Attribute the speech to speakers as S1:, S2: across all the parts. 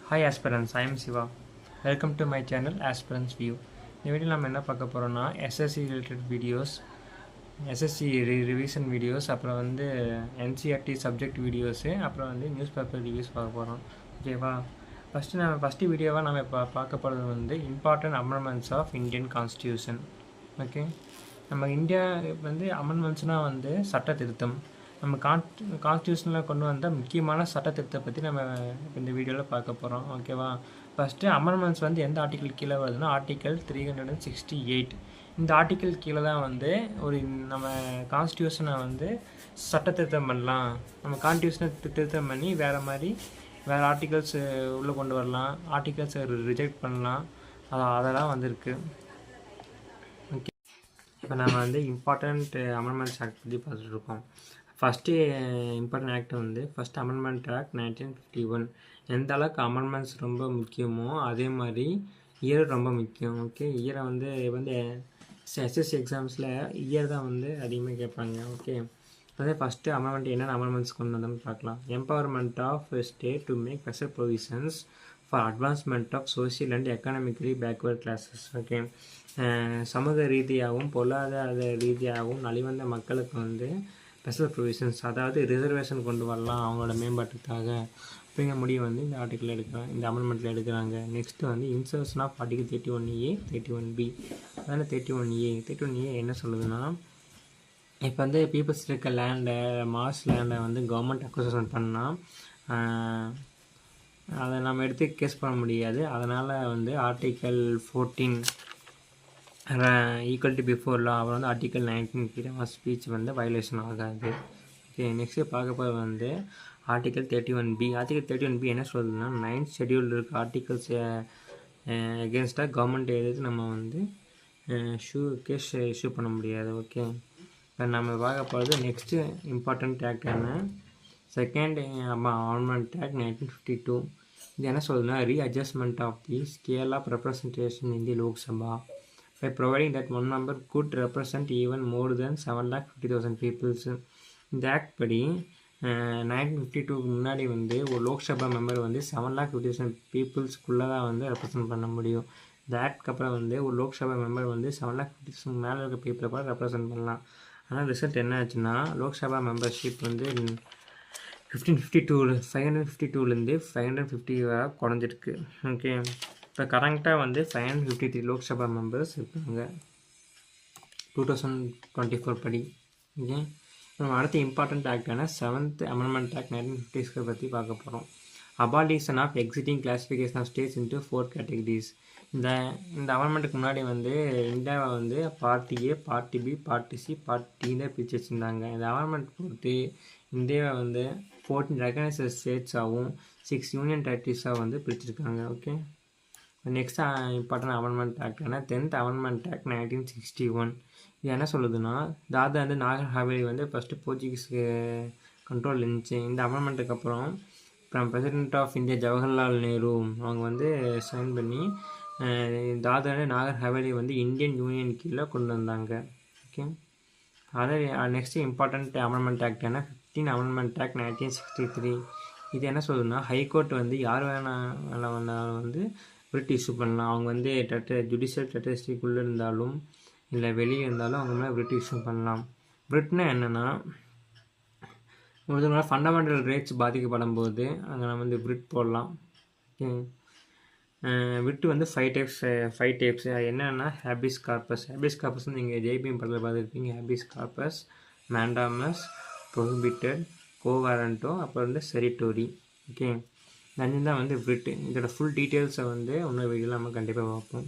S1: Hi aspirants, I am Siva. Welcome to my channel Aspirants View. இந்த video நம்ம என்ன பார்க்க போகிறோம்னா SSC related videos, SSC revision videos, அப்புறம் வந்து என்சிஆர்டி சப்ஜெக்ட் வீடியோஸு, அப்புறம் வந்து நியூஸ் பேப்பர் ரிவ்யூஸ் பார்க்க போகிறோம். ஓகேவா? ஃபஸ்ட்டு வீடியோவாக நம்ம இப்போ பார்க்க போகிறது வந்து important amendments of Indian constitution. Okay, நம்ம இந்தியா வந்து அமெண்ட்மெண்ட்ஸ்னால் வந்து சட்ட திருத்தம். நம்ம கான்ஸ்டியூஷனில் கொண்டு வந்த முக்கியமான சட்ட திருத்தத்தை பற்றி நம்ம இந்த வீடியோவில் பார்க்க போகிறோம். ஓகேவா? ஃபஸ்ட்டு அமெண்ட்மெண்ட்ஸ் வந்து எந்த ஆர்டிக்கல் கீழே வருதுன்னா ஆர்டிக்கல் 368. இந்த ஆர்டிக்கல் கீழே தான் வந்து ஒரு நம்ம கான்ஸ்டியூஷனை வந்து சட்ட திருத்தம் பண்ணலாம். நம்ம கான்ஸ்டியூஷனை திருத்தம் பண்ணி வேறு ஆர்டிகல்ஸ் உள்ளே கொண்டு வரலாம், ஆர்டிகல்ஸை ரிஜெக்ட் பண்ணலாம். அதெல்லாம் வந்திருக்கு. ஓகே, இப்போ நம்ம வந்து இம்பார்ட்டண்ட் அமெண்ட்மெண்ட்ஸ் ஆக்ட் பற்றி பார்த்துட்ருக்கோம். ஃபஸ்ட்டு இம்பார்ட்டன்ட் ஆக்ட் வந்து ஃபஸ்ட் அமெண்ட்மெண்ட் ஆக்ட் 1951. எந்த அளவுக்கு அமெண்ட்மெண்ட்ஸ் ரொம்ப முக்கியமோ அதே மாதிரி இயர் ரொம்ப முக்கியம். ஓகே, இயரை வந்து எஸ்எஸ்சி எக்ஸாம்ஸில் இயர் தான் வந்து அதிகமாக கேட்பாங்க. ஓகே, அதே ஃபஸ்ட்டு அமெண்ட்மெண்ட் என்னென்ன அமெண்ட்மெண்ட்ஸ் கொண்டு வந்தோம்னு பார்க்கலாம். Empowerment of state to make special provisions for advancement of social and economically backward classes. Okay, சமூக ரீதியாகவும் பொருளாதார ரீதியாகவும் நலிவந்த மக்களுக்கு வந்து ஸ்பெஷல் ப்ரொவிஷன்ஸ், அதாவது ரிசர்வேஷன் கொண்டு வரலாம் அவங்களோட மேம்பாட்டுக்காக அப்படிங்கிற முடிவு வந்து இந்த ஆர்டிக்கிள் எடுக்கிறாங்க, இந்த அமெண்ட்மெண்ட்டில் எடுக்கிறாங்க. நெக்ஸ்ட்டு வந்து insertion of article 31A 31B. அதில் 31A என்ன சொல்லுதுன்னா, இப்போ வந்து பீப்புள்ஸ் இருக்க லேண்டை, மாஸ் லேண்டை வந்து கவர்மெண்ட் அக்விசிஷன் பண்ணால் அதை நம்ம எடுத்து கேஸ் பண்ண முடியாது. அதனால் வந்து article 14 equal to before law, அப்புறம் வந்து ஆர்டிக்கல் 19 ஃப்ரீடம் ஆஃப் ஸ்பீச் வந்து வயலேஷன் ஆகாது. ஓகே, நெக்ஸ்ட்டு பார்க்க போகிறது வந்து ஆர்டிக்கல் 31B. ஆர்டிக்கல் 31B என்ன சொல்லுதுன்னா, 9th ஷெடியூல் இருக்க ஆர்டிகல்ஸ் எகென்ஸ்டாக கவர்மெண்ட் எதிர்த்து நம்ம வந்து கேஸ் இஷ்யூ பண்ண முடியாது. ஓகே, இப்போ நம்ம பார்க்க போகிறது நெக்ஸ்ட்டு இம்பார்ட்டண்ட் ஆக்ட் என்ன, செகண்ட் அமெண்ட்மெண்ட் ஆக்ட் 1952. இது என்ன சொல்லுதுன்னா, readjustment of the scale of representation in the Lok Sabha by providing that one member could represent even more than 750,000 people. இந்த ஆக்ட் படி 1952 முன்னாடி வந்து ஒரு லோக்சபா மெம்பர் வந்து 750,000 பீப்புள்ஸ்க்குள்ளே தான் வந்து ரெப்ரசன்ட் பண்ண முடியும். இந்த ஆக்ட்க்கு அப்புறம் வந்து ஒரு லோக்சபா மெம்பர் வந்து 750,000 மேலே இருக்க பீப்புளை கூட ரெப்ரசன்ட் பண்ணலாம். ஆனால் ரிசல்ட் என்ன ஆச்சுன்னா, லோக்சபா மெம்பர்ஷிப் வந்து 552லேருந்து 550 வரை குறைஞ்சிருக்கு. ஓகே, இப்போ கரண்ட்டாக வந்து 553 லோக்சபா மெம்பர்ஸ் இருக்காங்க 2024 படி. ஓகே, நம்ம அடுத்த இம்பார்ட்டண்ட் ஆக்டான 7th அமெண்ட்மெண்ட் ஆக்ட் 1950 பற்றி பார்க்க போகிறோம். Abolition of existing classification of states into 4 categories. இந்த அமெண்ட்மெண்ட்டுக்கு முன்னாடி வந்து இந்தியாவை வந்து part A, part B, part C, part D தான் பிரித்து வச்சுருந்தாங்க. இந்த அமெண்ட்மெண்ட் பொறுத்து இந்தியாவை வந்து 14 ரெகனைஸ்டு ஸ்டேட்ஸாகவும் 6 யூனியன் டெரிட்டரிஸாக வந்து பிரிச்சுருக்காங்க. ஓகே, நெக்ஸ்ட் இம்பார்ட்டன்ட் அமெண்ட்மெண்ட் ஆக்டான 10th அமெண்ட்மெண்ட் ஆக்ட் 1961. இது என்ன சொல்லுதுன்னா, தாதா வந்து நாகர் ஹவேலி வந்து ஃபஸ்ட்டு போர்ச்சுகீஸ்க்கு கண்ட்ரோல் இருந்துச்சு. இந்த அமெண்ட்மெண்ட்டுக்கு அப்புறம் president of India Jawaharlal Nehru அவங்க வந்து சைன் பண்ணி தாதா வந்து நாகர் ஹவேலி வந்து இந்தியன் யூனியன் கீழே கொண்டு வந்தாங்க. ஓகே, அதே நெக்ஸ்ட்டு இம்பார்ட்டன்ட் அமெண்ட்மெண்ட் ஆக்ட் என்ன 15 அமெண்ட்மெண்ட் ஆக்ட் 1963. இது என்ன சொல்லுதுன்னா, ஹைகோர்ட் வந்து யார் வேணாலும் வந்து ரிட் இஷ்யூ பண்ணலாம். அவங்க வந்து ஜுடிஷியல் டெட்டஸ்டிக்குள்ளே இருந்தாலும் இல்லை வெளியே இருந்தாலும் அவங்க மேலே ரிட் இஷ்யூ பண்ணலாம். ரிட்னா என்னென்னா, ஒருத்தவங்களோட ஃபண்டமெண்டல் ரைட்ஸ் பாதிக்கப்படும் போது அங்கே நம்ம வந்து ரிட் போடலாம். ரிட்டு வந்து 5 டைப்ஸ். என்னென்னா, ஹேபிஸ் கார்பஸ். ஹேபிஸ் கார்பஸ் நீங்கள் ஜெய்பிஎம் படத்தில் பார்த்துருப்பீங்க. ஹேபிஸ் கார்பஸ், மேண்டாமஸ், ப்ரொஹிபிட்டட், கோவாரண்டோ, அப்புறம் வந்து செரிட்டோரி. ஓகே, தான் வந்து ரிட்டு. இதோட ஃபுல் டீட்டெயில்ஸை வந்து இன்னொரு வீடியோவில் நம்ம கண்டிப்பாக பார்ப்போம்.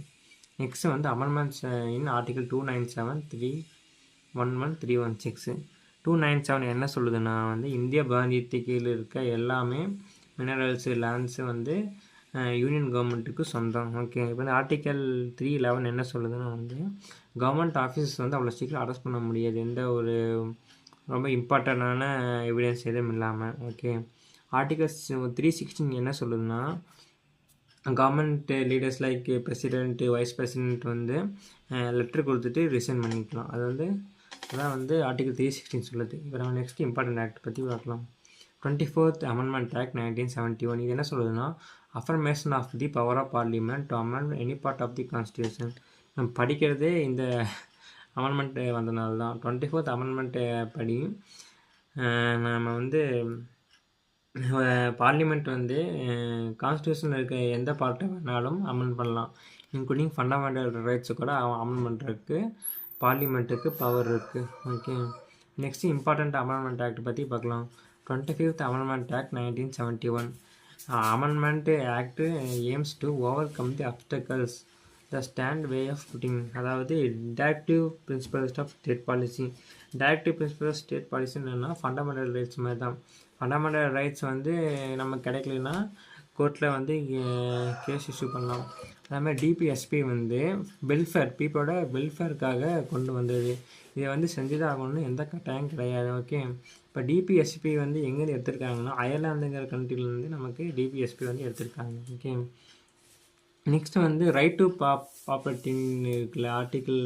S1: நெக்ஸ்ட்டு வந்து அமெண்ட்மெண்ட்ஸ் இன் ஆர்டிகல் 297, 311, 316. 297 என்ன சொல்லுதுன்னா வந்து, இந்திய பிராந்தியத்துக்கு கீழே இருக்க எல்லாமே மினரல்ஸு, லேண்ட்ஸு வந்து யூனியன் கவர்மெண்ட்டுக்கு சொந்தம். ஓகே, இப்போ வந்து ஆர்டிக்கல் 311 என்ன சொல்லுதுன்னா வந்து, கவர்மெண்ட் ஆஃபீஸஸ் வந்து அவ்வளோ சீக்கிரம் அரெஸ்ட் பண்ண முடியாது, எந்த ஒரு ரொம்ப இம்பார்ட்டண்டான எவிடன்ஸ் எதுவும் இல்லாமல். ஓகே, ஆர்டிகல் 316 என்ன சொல்லுதுன்னா, government leaders like president, vice president வந்து லெட்டர் கொடுத்துட்டு ரிசைன் பண்ணிக்கலாம். அதான் வந்து ஆர்டிகல் 316 சொல்லுது. இப்போ நம்ம நெக்ஸ்ட் இம்பார்ட்டன்ட் ஆக்ட் பற்றி பார்க்கலாம். 24th Amendment Act 1971 இது என்ன சொல்லுதுன்னா affirmation of the power of parliament to amend any part of the constitution. நம்ம படிக்கிறதே இந்த அமெண்ட்மெண்ட் வந்தனால தான். 24th Amendment படி நம்ம வந்து பார்லிமெண்ட் வந்து கான்ஸ்டியூஷனில் இருக்க எந்த பார்ட்டை வேணாலும் அமெண்ட் பண்ணலாம், இன்க்ளூடிங் ஃபண்டமெண்டல் ரைட்ஸை கூட அமெண்ட் பண்ணுறதுக்கு பார்லிமெண்ட்டுக்கு பவர் இருக்குது. Okay, next important amendment act பற்றி பார்க்கலாம். 25th Amendment Act 1971. Amendment Act aims to overcome the obstacles the stand way of putting, அதாவது directive principles of state policy. directive principles of state policy என்னன்னா fundamental rights மாதிரி தான். Fundamental rights வந்து நம்ம கிடைக்கலன்னா கோர்ட்டில் வந்து கேஸ் இஷ்யூ பண்ணலாம். அதுமாதிரி டிபிஎஸ்பி வந்து வெல்ஃபேர், பீப்புளோட வெல்ஃபேருக்காக கொண்டு வந்தது. இதை வந்து செஞ்சுதான் ஆகணும்னு எந்த கட்டாயம் கிடையாது. ஓகே, இப்போ டிபிஎஸ்பி வந்து எங்கேருந்து எடுத்திருக்காங்கன்னா அயர்லாந்துங்கிற கண்ட்ரிலேருந்து நமக்கு டிபிஎஸ்பி வந்து எடுத்திருக்காங்க. ஓகே, நெக்ஸ்ட்டு வந்து ரைட் டு ப்ராப்பர்ட்டின்னு இருக்குல்ல, ஆர்டிக்கிள்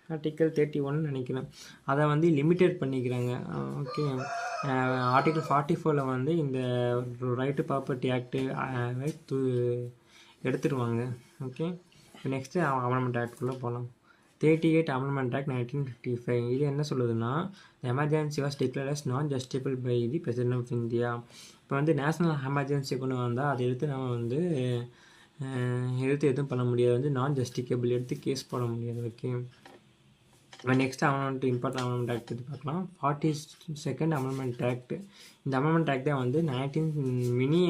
S1: 31 நினைக்கிறேன், அதை வந்து லிமிட்டட் பண்ணிக்கிறாங்க. ஓகே, ஆர்டிக்கிள் 44 வந்து இந்த ரைட் டு ப்ராப்பர்ட்டி ஆக்டு எடுத்துருவாங்க. ஓகே, இப்போ நெக்ஸ்ட்டு அமெண்ட்மெண்ட் ஆக்டுக்குள்ளே போகலாம். 38 Amendment Act 1955 இது என்ன சொல்லுதுன்னா emergency was declared as non justifiable by the president of India. இப்போ வந்து நேஷ்னல் எமர்ஜென்சி கொண்டு வந்தால் அதை எடுத்து நம்ம வந்து எதுவும் பண்ண முடியாது, வந்து நான் ஜஸ்டிஃபைபிள் எடுத்து கேஸ் போட முடியாது. ஓகே, இப்போ next amendment important amendment act பற்றி பார்க்கலாம். 42nd Amendment Act. இந்த அமெண்ட்மெண்ட் ஆக்ட் தான் வந்து 19 மினி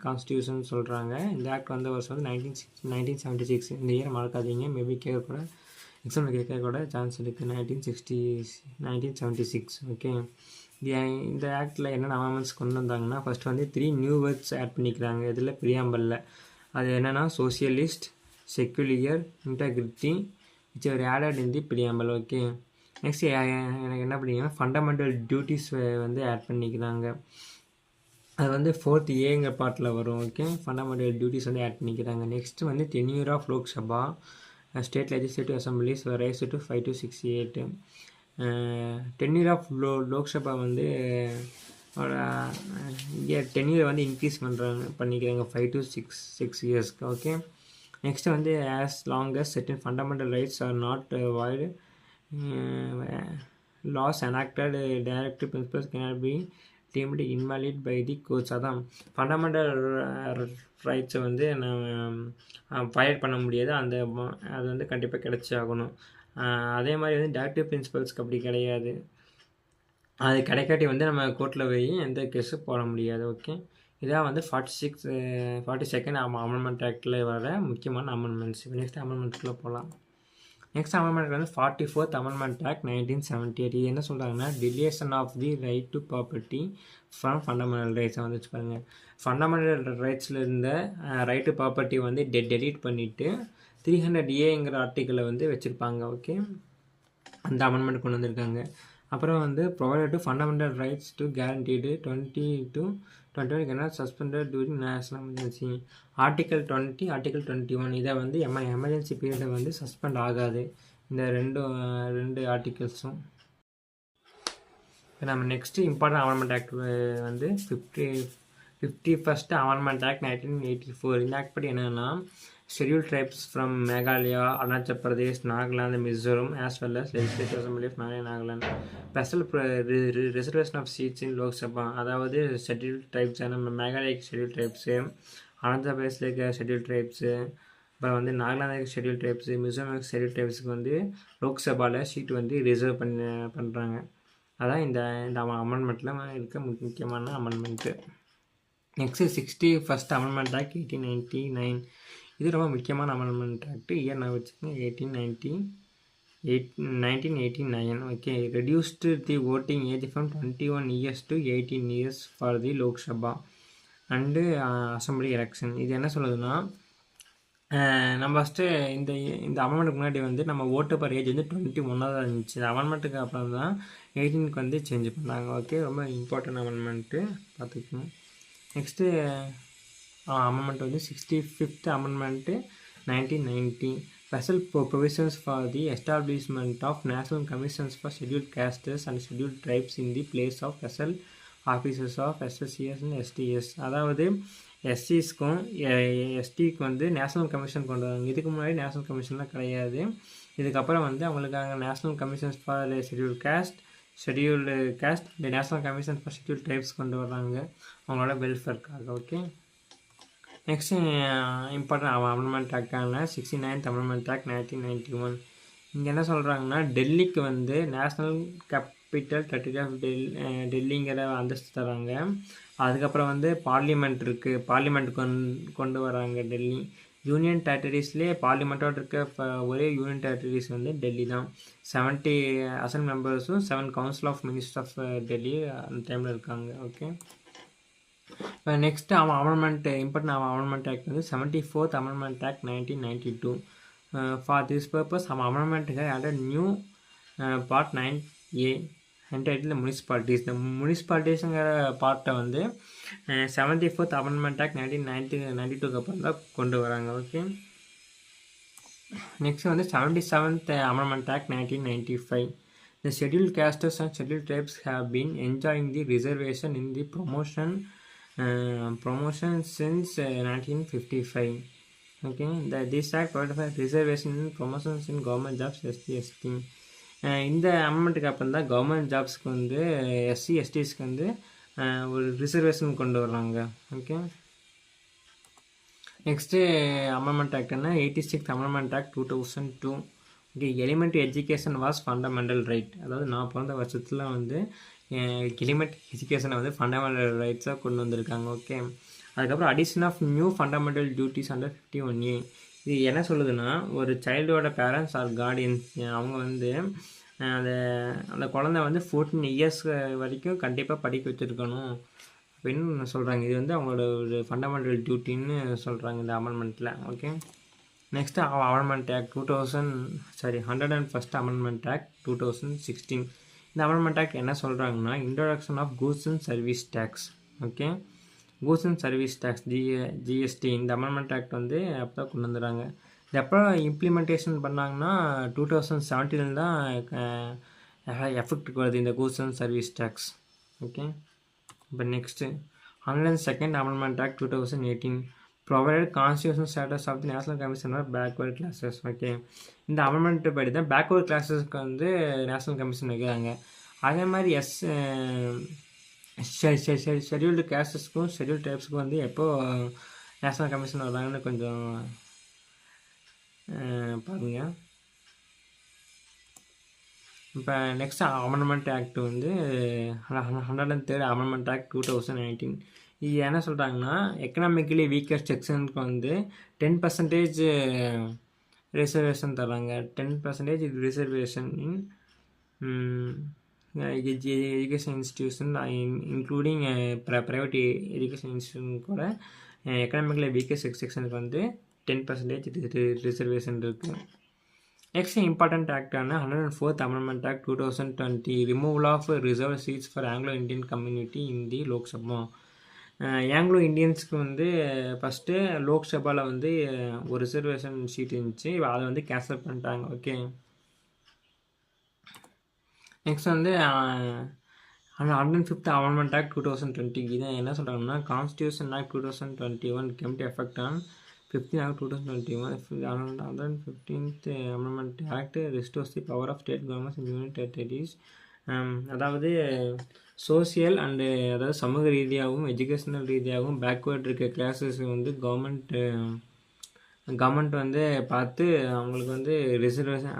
S1: கான்ஸ்டியூஷன் சொல்கிறாங்க. இந்த ஆக்ட் வந்த வருஷம் வந்து 1976. இந்த இயர் மறக்காதீங்க, மேபி கேட்க கூட எக்ஸாம்பிள் கேட்க கூட சான்ஸ் இருக்குது. 1976. ஓகே, இந்த ஆக்டில் என்னென்ன அமெண்ட்மெண்ட்ஸ் கொண்டு வந்தாங்கன்னா ஃபஸ்ட் வந்து 3 நியூ வேர்ட்ஸ் ஆட் பண்ணிக்கிறாங்க இதில் பிரியாம்பலில். அது என்னென்னா socialist, secular, integrity, which are added in the preamble. Okay, next எனக்கு என்ன பண்ணிங்கன்னா ஃபண்டமெண்டல் டியூட்டிஸ் வந்து ஆட் பண்ணிக்கிறாங்க. அது வந்து 4th ஏங்கிற பார்ட்டில் வரும். ஓகே, ஃபண்டமெண்டல் டியூட்டிஸ் வந்து ஆட் பண்ணிக்கிறாங்க. நெக்ஸ்ட் வந்து tenure of Lok Sabha state legislative assemblies rise to 5 to 6 8. Tenure of Lok Sabha வந்து டென்யூரை வந்து இன்க்ரீஸ் பண்ணிக்கிறாங்க 5 to 6 இயர்ஸ்க்கு. ஓகே, நெக்ஸ்ட்டு வந்து as long as certain fundamental rights are not void, laws enacted directive principles cannot be deemed invalid by the courts. அதான் fundamental ரைட்ஸை வந்து நம்ம வயலேட் பண்ண முடியாது, அது வந்து கண்டிப்பாக கிடச்சி ஆகணும். அதே மாதிரி வந்து டைரக்டிவ் பிரின்சிபல்ஸ்க்கு அப்படி கிடையாது, அது கிடைக்காட்டி வந்து நம்ம கோர்ட்டில் போய் எந்த கேஸும் போட முடியாது. ஓகே, இதான் வந்து 42nd அமெண்ட்மெண்ட் ஆக்டில் வர முக்கியமான அமெண்ட்மெண்ட்ஸ். நெக்ஸ்ட் அமெண்ட்மெண்ட்குள்ளே போகலாம். நெக்ஸ்ட் அமெண்ட்மெண்ட் வந்து 44th Amendment Act 1978. இது என்ன சொல்கிறாங்கன்னா deletion of the right to property from fundamental ரைட்ஸை வந்து வச்சுப்பாங்க. ஃபண்டமெண்டல் ரைட்ஸில் இருந்த ரைட் டு ப்ராப்பர்ட்டி வந்து டெலீட் பண்ணிவிட்டு 300A ஆர்டிக்கிளை வந்து வச்சுருப்பாங்க. ஓகே, அந்த அமெண்ட்மெண்ட் கொண்டு வந்திருக்காங்க. அப்புறம் வந்து provided to fundamental rights to guaranteed 20 to 21 cannot suspended during national emergency. Article 20, article 21 இதை வந்து எமர்ஜென்சி பீரியடை வந்து சஸ்பெண்ட் ஆகாது, இந்த ரெண்டு ஆர்டிகல்ஸும். இப்போ நம்ம நெக்ஸ்ட்டு இம்பார்ட்டன்ட் அமெண்ட்மெண்ட் ஆக்ட் வந்து 51st Amendment Act 1984. இந்த ஆக்ட் படி என்னென்னா schedule tribes from Meghalaya, Arunachal Pradesh, Nagaland, Mizoram as well as legislative assembly of Nagaland special reservation of seats in Lok Sabha. அதாவது ஷெட்யூல் ட்ரைப்ஸ், நம்ம மேகாலயாக்கு ஷெட்யூல் ட்ரைப்ஸு, அருணாச்சல் பிரதேஷில் இருக்க ஷெட்யூல் ட்ரைப்ஸு, அப்புறம் வந்து நாகாலாந்துக்கு ஷெட்யூல் ட்ரைப்ஸு, மிசோரமுக்கு ஷெட்யூல் ட்ரைப்ஸுக்கு வந்து லோக்சபாவில் சீட் வந்து ரிசர்வ் பண்ணுறாங்க. அதான் இந்த அமெண்ட்மெண்ட்டில் இருக்க முக்கியமான amendment. Next 61st Amendment Act 1899. இது ரொம்ப முக்கியமான அமெண்ட்மெண்ட் ஆக்ட். இயர் நான் வச்சுக்கோங்க 1989. Okay, reduced the voting age from 21 years to 18 years for the Lok Sabha and assembly election. இது என்ன சொல்லுதுன்னா நம்ம ஃபஸ்ட்டு இந்த அமெண்ட்மெண்ட்டுக்கு முன்னாடி வந்து நம்ம ஓட்டு பர் ஏஜ் வந்து 21 தான் இருந்துச்சு. அமெண்ட்மெண்ட்டுக்கு அப்புறம் தான் 18க்கு வந்து சேஞ்ச் பண்ணாங்க. ஓகே, ரொம்ப இம்பார்ட்டன்ட் அமெண்ட்மெண்ட்டு பார்த்துக்கணும். நெக்ஸ்ட்டு அமெண்ட்மெண்ட் வந்து 65th Amendment 1990. special provisions for the establishment of national commissions for scheduled castes and scheduled tribes in the place of special officers of SSCS and STS. அதாவது எஸ்சிஸ்க்கும் எஸ்டிக்கு வந்து national commission கொண்டு வராங்க. இதுக்கு முன்னாடி national கமிஷன்லாம் கிடையாது. இதுக்கப்புறம் வந்து அவங்களுக்காக national commissions for scheduled caste இந்த national commission for scheduled tribes கொண்டு வர்றாங்க அவங்களோட வெல்ஃபேர்க்காக. ஓகே, நெக்ஸ்ட் இம்பார்ட்டன்ட் அமெண்ட்மெண்ட் ஆக்டான 69th அமெண்ட்மெண்ட் ஆக்ட் 1991. இங்கே என்ன சொல்கிறாங்கன்னா, டெல்லிக்கு வந்து நேஷ்னல் கேபிட்டல் டெரிட்டரி ஆஃப் டெல்லிங்கிற அந்தஸ்து தராங்க. அதுக்கப்புறம் வந்து பார்லிமெண்ட் இருக்குது, பார்லிமெண்ட் கொண்டு வராங்க டெல்லி. யூனியன் டெரிட்டரிஸ்லேயே பார்லிமெண்ட்டோடு இருக்க ஒரே யூனியன் டெரிட்டரிஸ் வந்து டெல்லி தான். 70 அசெம்பிளி மெம்பர்ஸும் 7 council of minister of Delhi அந்த டைமில் இருக்காங்க. Okay, next amendment important amendment act வந்து 74th amendment act 1992. For this purpose amendment added new part 9A entitled municipalities. இந்த முனிசிபாலிட்டிஸுங்கிற பார்ட்டை வந்து 74th அமெண்ட்மெண்ட் ஆக்ட் 1992க்கு அப்புறம் தான் கொண்டு வராங்க. ஓகே, நெக்ஸ்ட் வந்து 77th amendment act 1995. The scheduled castes and scheduled tribes have been enjoying the reservation in the promotion since 1955. Okay, this act provides for reservation in promotions in government jobs SC/ST. இந்த அமெண்ட்மெண்ட்டுக்கு அப்புறம் தான் government ஜாப்ஸ்க்கு வந்து SC/STஸ்க்கு வந்து ஒரு reservation கொண்டு வர்றாங்க. Okay, next amendment ஆக்ட்னா 86th amendment act 2002. Okay, elementary education was fundamental right. அதாவது நான் பிறந்த வருஷத்தில் வந்து எலிமெண்ட்ரி எஜுகேஷனை வந்து ஃபண்டமெண்டல் ரைட்ஸாக கொண்டு வந்திருக்காங்க. ஓகே, அதுக்கப்புறம் addition of new fundamental duties under 51A. இது என்ன சொல்லுதுன்னா, ஒரு சைல்டோட பேரண்ட்ஸ் ஆர் கார்டியன்ஸ் அவங்க வந்து அந்த குழந்தை வந்து 14 இயர்ஸ் வரைக்கும் கண்டிப்பாக படிக்க வச்சுருக்கணும் அப்படின்னு சொல்கிறாங்க. இது வந்து அவங்களோட ஒரு ஃபண்டமெண்டல் டியூட்டின்னு சொல்கிறாங்க இந்த அமெண்ட்மெண்ட்டில். Okay, next amendment act 101st amendment act 2016. இந்த அமெண்ட்மெண்ட் ஆக்ட் என்ன சொல்கிறாங்கன்னா, introduction of goods and service tax. Okay, goods and service tax GST இந்த அமெண்ட்மெண்ட் ஆக்ட் வந்து அப்போ தான் கொண்டு வந்துடுறாங்க. இது எப்போ இம்ப்ளிமெண்டேஷன் பண்ணாங்கன்னா 2017 தான் எஃபெக்ட்டுக்கு வருது இந்த goods and service tax. Okay, இப்போ next 102nd amendment act 2018 provided constitution status of the national commission for backward classes. Okay, இந்த அமெண்ட்மெண்ட் படி தான் பேக்வர்ட் கிளாஸஸ்க்கு வந்து நேஷனல் கமிஷன் வைக்கிறாங்க. அதே மாதிரி ஷெட்யூல்டு கேஸ்டஸ்க்கும் ஷெட்யூல்டு ட்ரைப்ஸ்க்கும் வந்து எப்போது நேஷனல் கமிஷன் வர்றாங்கன்னு கொஞ்சம் பாருங்கள். இப்போ நெக்ஸ்ட் அமெண்ட்மெண்ட் ஆக்ட் வந்து 103rd அமெண்ட்மெண்ட் ஆக்ட் 2019. இது என்ன சொல்கிறாங்கன்னா, எக்கனாமிக்கலி வீக்கர் செக்ஷனுக்கு வந்து 10% ரிசர்வேஷன் தராங்க. 10% reservation in education institution including private education institution கூட எக்கனாமிக்கலி வீக்கர் செக்ஷனுக்கு வந்து 10% ரிசர்வேஷன் இருக்குது. நெக்ஸ்ட் இம்பார்ட்டன்ட் ஆக்டான 104th amendment act 2020 removal of reserve seats for Anglo Indian community in the Lok Sabha. Anglo இந்தியன்ஸ்க்கு வந்து ஃபஸ்ட்டு லோக்சபாவில் வந்து ஒரு ரிசர்வேஷன் சீட் இருந்துச்சு, அதை வந்து கேன்சல் பண்ணிட்டாங்க. ஓகே, நெக்ஸ்ட் வந்து 105th அமெண்ட்மெண்ட் ஆக்ட் 2020. இதை என்ன சொல்கிறாங்கன்னா, constitution act 2021 came to effect on 15th August 2021. 115th amendment act restores the power of state governments and union territories. அதாவது சோசியல் அண்டு அதாவது சமூக ரீதியாகவும் எஜுகேஷனல் ரீதியாகவும் பேக்வேர்ட் இருக்க கிளாஸஸ் வந்து கவர்மெண்ட் வந்து பார்த்து அவங்களுக்கு வந்து ரிசர்வேஷன்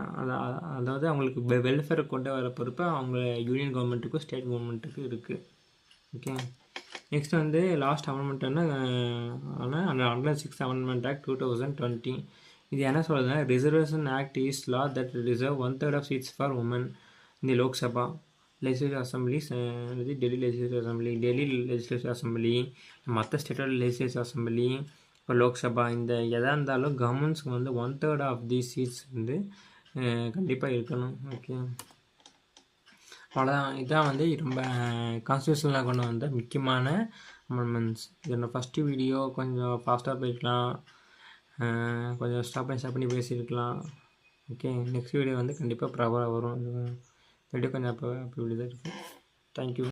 S1: அதாவது அவங்களுக்கு வெல்ஃபேர் கொண்டு வர பொறுப்பு அவங்க யூனியன் கவர்மெண்ட்டுக்கும் ஸ்டேட் கவர்மெண்ட்டுக்கும் இருக்குது. ஓகே, நெக்ஸ்ட் வந்து லாஸ்ட் அமெண்ட்மெண்ட்னா ஆனால் 106th அமெண்ட்மெண்ட் ஆக்ட் 2020. இது என்ன சொல்லுதுன்னா, reservation act is law that reserve 1/3 of seats for woman இந்த Lok Sabha legislative assemblies, Delhi legislative assembly, Delhi legislative assembly, மற்ற ஸ்டேட்டோட லெஜிஸ்லேட்டிவ் அசம்பிளி, இப்போ லோக்சபா, இந்த எதாக இருந்தாலும் கவர்மெண்ட்ஸ்க்கு வந்து 1/3 ஆஃப் தி சீட்ஸ் வந்து கண்டிப்பாக இருக்கணும். ஓகே, அவ்வளோதான். இதான் வந்து ரொம்ப கான்ஸ்டியூஷனில் கொண்டு வந்த முக்கியமான அமெண்ட்மெண்ட்ஸ். இதோட ஃபஸ்ட்டு வீடியோ கொஞ்சம் ஃபாஸ்ட்டாக போய்க்கலாம். கொஞ்சம் ஸ்டாப் பண்ணி பேசியிருக்கலாம். ஓகே, நெக்ஸ்ட் வீடியோ வந்து கண்டிப்பாக ப்ராப்பராக வரும். வீடியோ கொஞ்சம் அப்படி தான் இருக்கும். தேங்க்யூ.